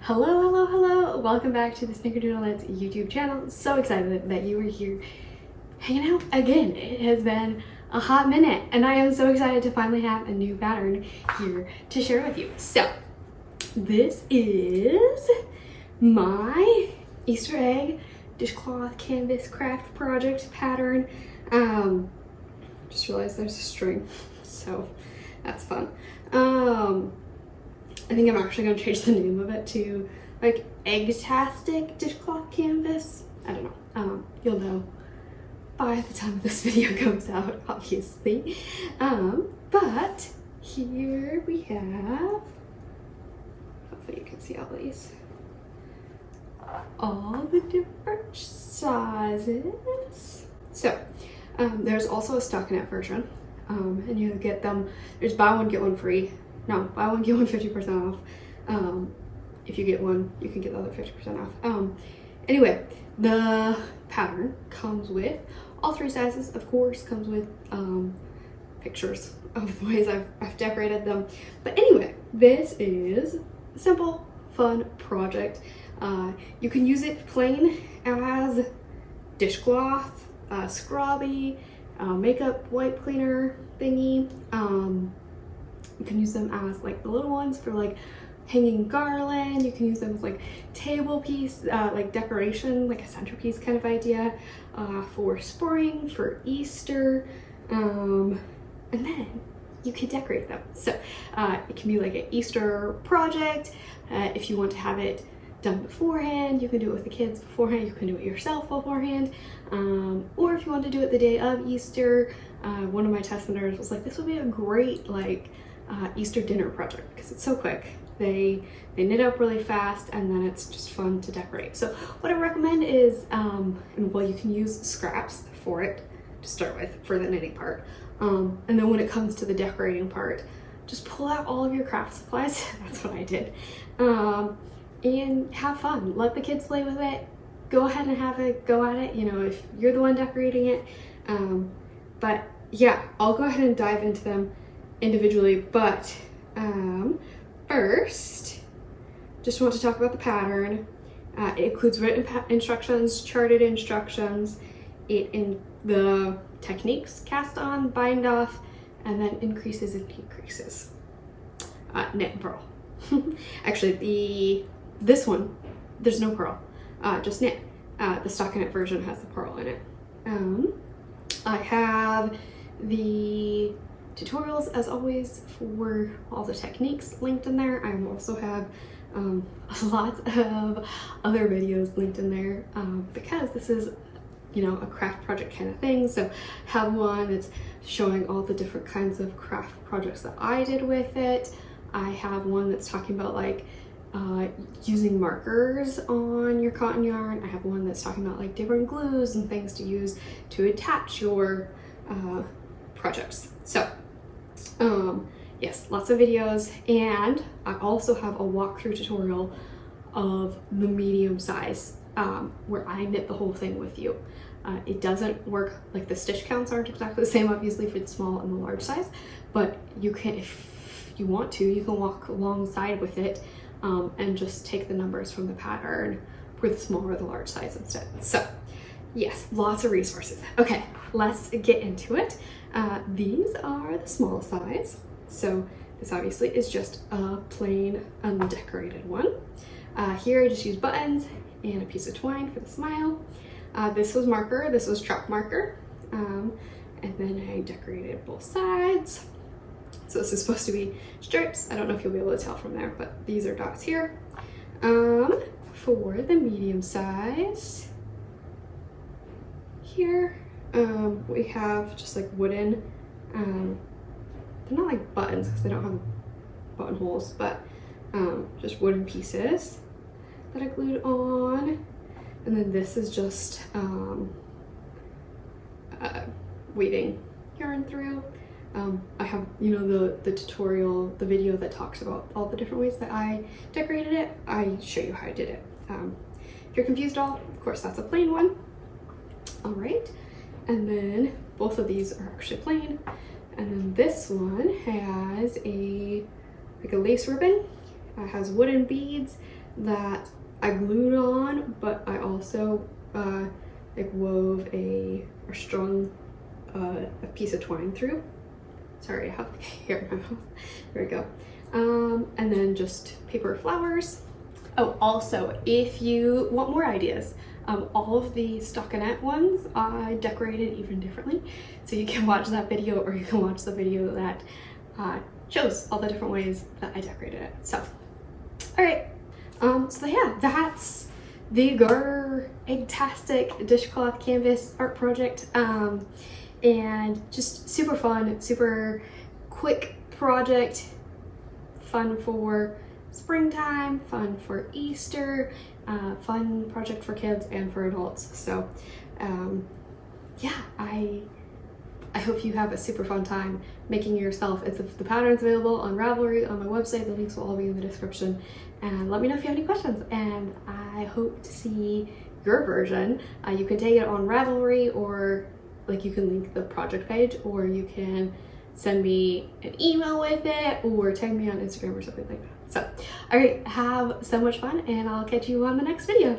Hello. Welcome back to the Snickerdoodle YouTube channel. So excited that you are here hanging out again. It has been a hot minute and I am so excited to finally have a new pattern here to share with you. So this is my Easter egg dishcloth canvas craft project pattern. Just realized there's a string, so that's fun. I think I'm actually going to change the name of it to like Eggtastic Dishcloth Canvas. I don't know. You'll know by the time this video comes out, obviously. But here we have, hopefully you can see all these, all the different sizes. So there's also a stockinette version, and you get them, there's buy one get one free. No, buy one get one 50% off. If you get one, you can get the other 50% off. Anyway, the pattern comes with all three sizes, of course, comes with pictures of the ways I've decorated them. But anyway, this is a simple, fun project. You can use it plain as dishcloth, scrubby, makeup wipe cleaner thingy. You can use them as like the little ones for like hanging garland. You can use them as like table piece, like decoration, like a centerpiece kind of idea, for spring, for Easter, and then you can decorate them. So it can be like an Easter project. If you want to have it done beforehand, you can do it with the kids beforehand. You can do it yourself beforehand, or if you want to do it the day of Easter. One of my test centers was like, this would be a great like Easter dinner project because it's so quick. They knit up really fast and then it's just fun to decorate. So what I recommend is, well, you can use scraps for it to start with for the knitting part. And then when it comes to the decorating part, just pull out all of your craft supplies. That's what I did. And have fun. Let the kids play with it. Go ahead and have a go at it, you know, if you're the one decorating it. But yeah, I'll go ahead and dive into them individually, but first, just want to talk about the pattern. It includes written instructions, charted instructions, the techniques, cast on, bind off, and then increases and decreases. Knit and purl. Actually, this one, there's no purl, just knit. The stockinette version has the purl in it. I have the tutorials as always for all the techniques linked in there. I also have lots of other videos linked in there, because this is, you know, a craft project kind of thing. So have one that's showing all the different kinds of craft projects that I did with it. I have one that's talking about like using markers on your cotton yarn. I have one that's talking about like different glues and things to use to attach your projects. So yes, lots of videos, and I also have a walkthrough tutorial of the medium size, where I knit the whole thing with you. It doesn't work, like the stitch counts aren't exactly the same obviously for the small and the large size, but you can, if you want to, you can walk alongside with it, and just take the numbers from the pattern for the small or the large size instead. So yes, lots of resources. Okay, let's get into it. These are the small size. So this obviously is just a plain undecorated one. Here I just used buttons and a piece of twine for the smile. This was marker, this was chalk marker. And then I decorated both sides. So this is supposed to be stripes. I don't know if you'll be able to tell from there, but these are dots here. For the medium size, here we have just like wooden, they're not like buttons because they don't have buttonholes, but just wooden pieces that I glued on. And then this is just weaving yarn through. I have, you know, the tutorial, the video that talks about all the different ways that I decorated it. I show you how I did it. If you're confused at all, of course that's a plain one. All right, and then both of these are actually plain, and then this one has a like a lace ribbon It has wooden beads that I glued on, but I also like wove or strung a piece of twine through. Sorry, I have like hair in my mouth. There we go. And then just paper flowers. Oh, also, if you want more ideas, all of the stockinette ones I decorated even differently. So you can watch that video, or you can watch the video that shows all the different ways that I decorated it. So, all right. So yeah, that's the Garter Eggtastic Dishcloth Canvas art project. And just super fun, super quick project, fun for springtime, fun for Easter, fun project for kids and for adults. So yeah, I hope you have a super fun time making yourself. It's the pattern's available on Ravelry on my website. The links will all be in the description. And let me know if you have any questions. And I hope to see your version. You can take it on Ravelry, or like you can link the project page, or you can send me an email with it, or tag me on Instagram or something like that. So, all right, have so much fun, and I'll catch you on the next video.